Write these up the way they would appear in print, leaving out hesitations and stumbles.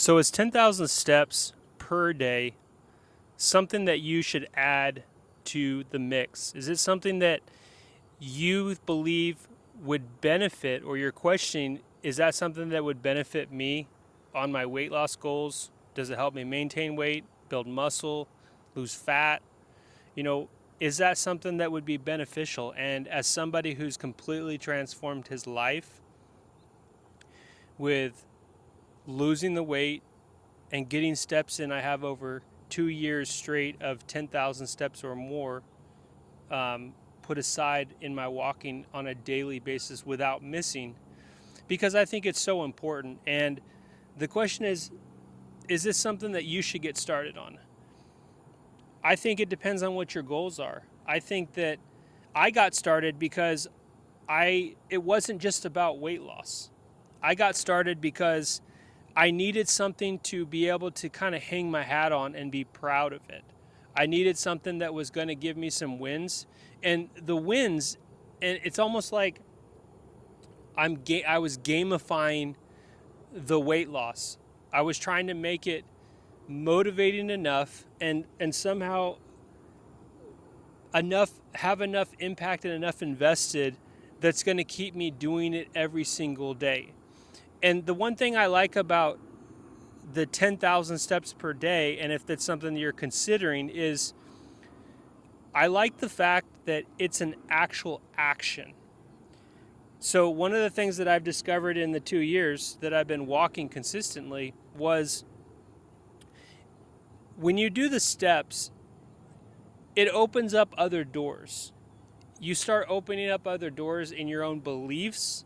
So is 10,000 steps per day something that you should add to the mix? Is it something that you believe would benefit, or you're questioning, is that something that would benefit me on my weight loss goals? Does it help me maintain weight, build muscle, lose fat? You know, is that something that would be beneficial? And as somebody who's completely transformed his life with losing the weight, and getting steps in, I have over 2 years straight of 10,000 steps or more put aside in my walking on a daily basis without missing, because I think it's so important. And the question is this something that you should get started on? I think it depends on what your goals are. I think that I got started because it wasn't just about weight loss. I got started because I needed something to be able to kind of hang my hat on and be proud of it. I needed something that was going to give me some wins. And the wins, and it's almost like I was gamifying the weight loss. I was trying to make it motivating enough and somehow have enough impact and enough invested that's going to keep me doing it every single day. And the one thing I like about the 10,000 steps per day, and if that's something that you're considering, is I like the fact that it's an actual action. So one of the things that I've discovered in the 2 years that I've been walking consistently was when you do the steps, it opens up other doors. You start opening up other doors in your own beliefs.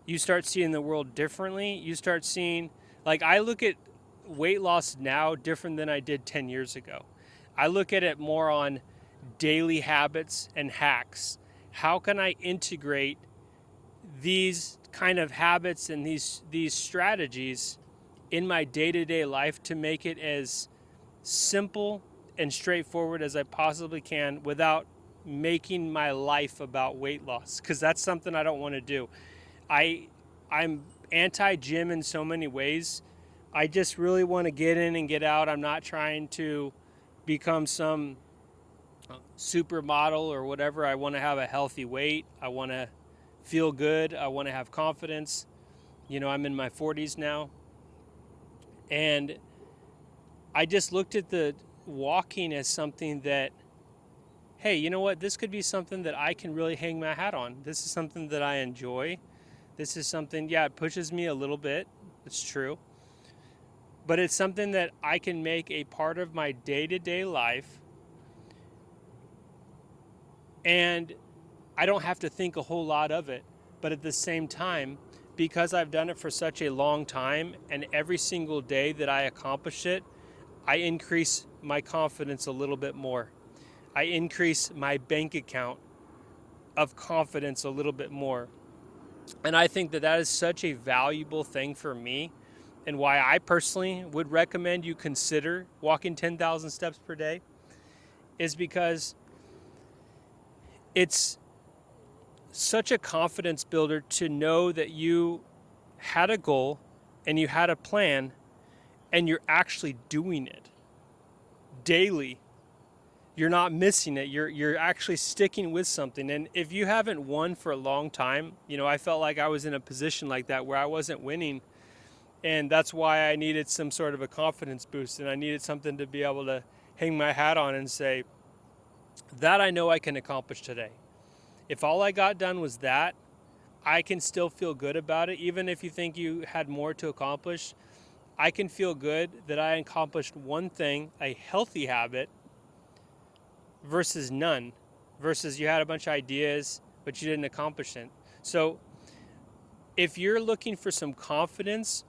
You start seeing the world differently. You start seeing, like, I look at weight loss now different than I did 10 years ago. I look at it more on daily habits and hacks. How can I integrate these kind of habits and these strategies in my day-to-day life to make it as simple and straightforward as I possibly can without making my life about weight loss, because that's something I don't want to do. I'm anti-gym in so many ways. I just really want to get in and get out. I'm not trying to become some supermodel or whatever. I want to have a healthy weight. I want to feel good. I want to have confidence. You know, I'm in my 40s now. And I just looked at the walking as something that, hey, you know what? This could be something that I can really hang my hat on. This is something that I enjoy. This is something, yeah, it pushes me a little bit. It's true. But it's something that I can make a part of my day-to-day life. And I don't have to think a whole lot of it. But at the same time, because I've done it for such a long time, and every single day that I accomplish it, I increase my confidence a little bit more. I increase my bank account of confidence a little bit more. And I think that that is such a valuable thing for me, and why I personally would recommend you consider walking 10,000 steps per day is because it's such a confidence builder to know that you had a goal and you had a plan and you're actually doing it daily. You're not missing it. You're actually sticking with something. And if you haven't won for a long time, you know, I felt like I was in a position like that where I wasn't winning, and that's why I needed some sort of a confidence boost, and I needed something to be able to hang my hat on and say that I know I can accomplish today. If all I got done was that, I can still feel good about it. Even if you think you had more to accomplish, I can feel good that I accomplished one thing, a healthy habit, versus none, versus you had a bunch of ideas, but you didn't accomplish it. So if you're looking for some confidence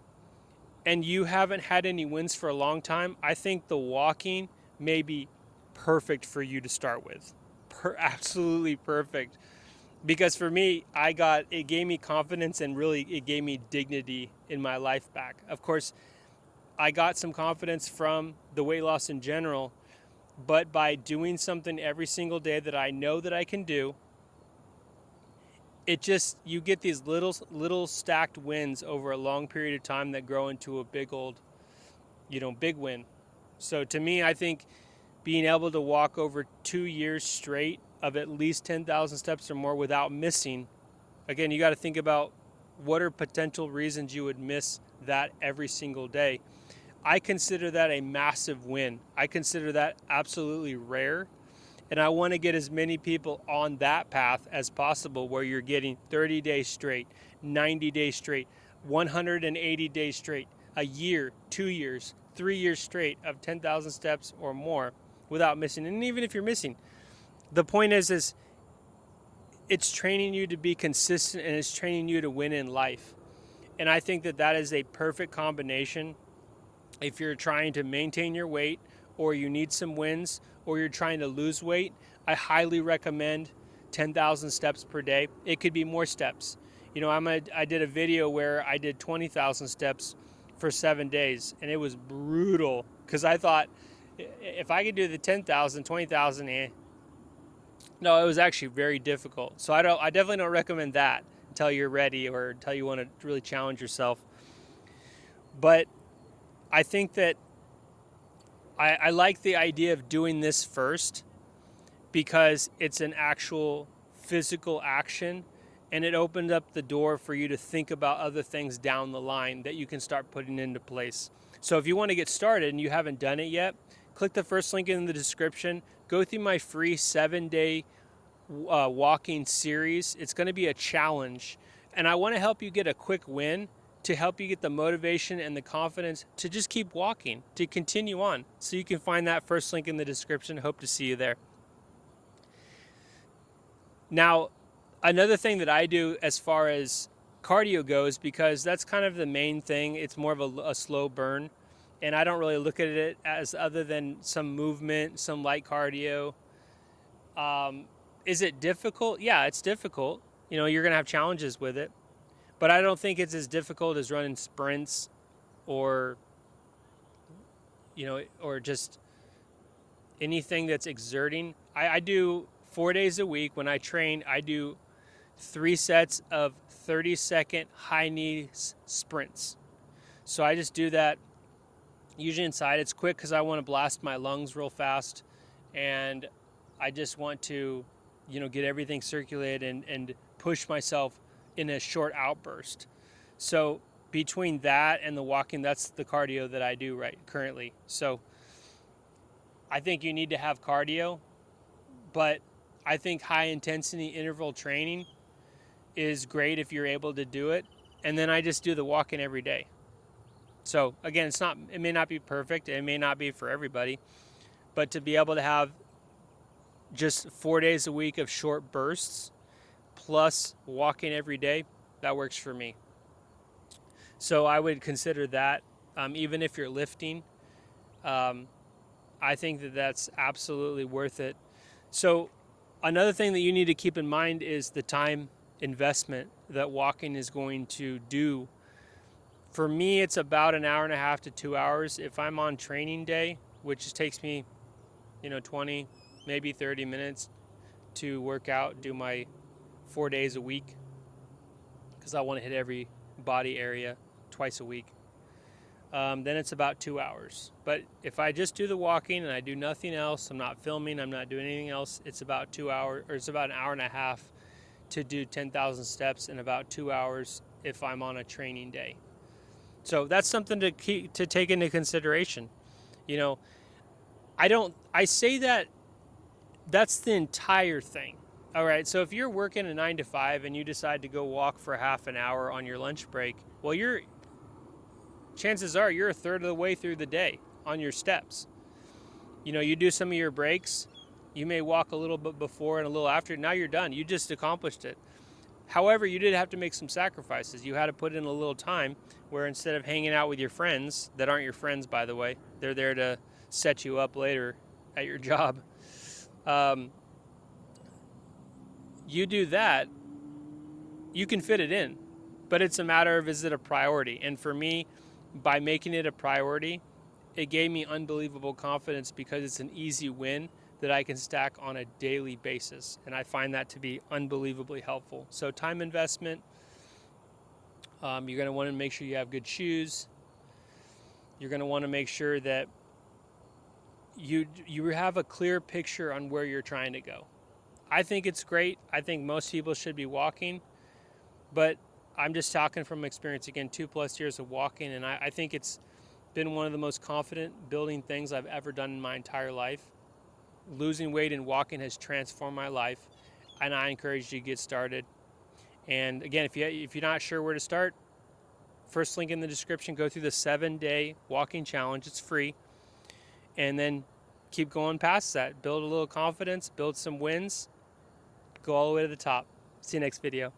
and you haven't had any wins for a long time, I think the walking may be perfect for you to start with. Absolutely perfect. Because for me, it gave me confidence, and really it gave me dignity in my life back. Of course, I got some confidence from the weight loss in general, but by doing something every single day that I know that I can do, you get these little stacked wins over a long period of time that grow into a big old big win. So to me, I think being able to walk over 2 years straight of at least 10,000 steps or more without missing, again, you got to think about what are potential reasons you would miss that every single day. I consider that a massive win. I consider that absolutely rare. And I want to get as many people on that path as possible, where you're getting 30 days straight, 90 days straight, 180 days straight, a year, 2 years, 3 years straight of 10,000 steps or more without missing. And even if you're missing, the point is it's training you to be consistent, and it's training you to win in life. And I think that is a perfect combination if you're trying to maintain your weight, or you need some wins, or you're trying to lose weight. I highly recommend 10,000 steps per day. It could be more steps. I did a video where I did 20,000 steps for 7 days, and it was brutal because I thought if I could do the 10,000, 20,000, no, it was actually very difficult. So I definitely don't recommend that until you're ready or until you want to really challenge yourself. But I think that I like the idea of doing this first because it's an actual physical action, and it opened up the door for you to think about other things down the line that you can start putting into place. So if you want to get started and you haven't done it yet, click the first link in the description. Go through my free 7-day walking series. It's going to be a challenge, and I want to help you get a quick win, to help you get the motivation and the confidence to just keep walking, to continue on. So you can find that first link in the description. Hope to see you there. Now, another thing that I do as far as cardio goes, because that's kind of the main thing, it's more of a slow burn, and I don't really look at it as other than some movement, some light cardio. Is it difficult? Yeah, it's difficult. You're going to have challenges with it. But I don't think it's as difficult as running sprints or just anything that's exerting. I do 4 days a week. When I train, I do 3 sets of 30-second high knees sprints. So I just do that usually inside. It's quick because I want to blast my lungs real fast, and I just want to, get everything circulated and push myself in a short outburst. So between that and the walking, that's the cardio that I do currently. So I think you need to have cardio, but I think high intensity interval training is great if you're able to do it. And then I just do the walking every day. So again, it may not be perfect. It may not be for everybody, but to be able to have just 4 days a week of short bursts plus walking every day, that works for me. So I would consider that, even if you're lifting, I think that's absolutely worth it. So another thing that you need to keep in mind is the time investment that walking is going to do. For me, it's about an hour and a half to 2 hours. If I'm on training day, which takes me, 20, maybe 30 minutes to work out, do my 4 days a week, because I want to hit every body area twice a week, then it's about 2 hours. But if I just do the walking and I do nothing else, I'm not filming, I'm not doing anything else, it's about 2 hours, or it's about an hour and a half to do 10,000 steps, and about 2 hours if I'm on a training day. So that's something to take into consideration. I say that that's the entire thing. All right, so if you're working a 9 to 5 and you decide to go walk for half an hour on your lunch break, well, chances are you're a third of the way through the day on your steps. You do some of your breaks, you may walk a little bit before and a little after, now you're done. You just accomplished it. However, you did have to make some sacrifices. You had to put in a little time where instead of hanging out with your friends, that aren't your friends, by the way, they're there to set you up later at your job. You do that, you can fit it in, but it's a matter of, is it a priority? And for me, by making it a priority, it gave me unbelievable confidence because it's an easy win that I can stack on a daily basis. And I find that to be unbelievably helpful. So time investment, you're going to want to make sure you have good shoes. You're going to want to make sure that you have a clear picture on where you're trying to go. I think it's great. I think most people should be walking, but I'm just talking from experience again, 2+ years of walking, and I think it's been one of the most confident building things I've ever done in my entire life. Losing weight and walking has transformed my life, and I encourage you to get started. And again, if you're not sure where to start, first link in the description, go through the 7-day walking challenge. It's free. And then keep going past that. Build a little confidence, build some wins, go all the way to the top. See you next video.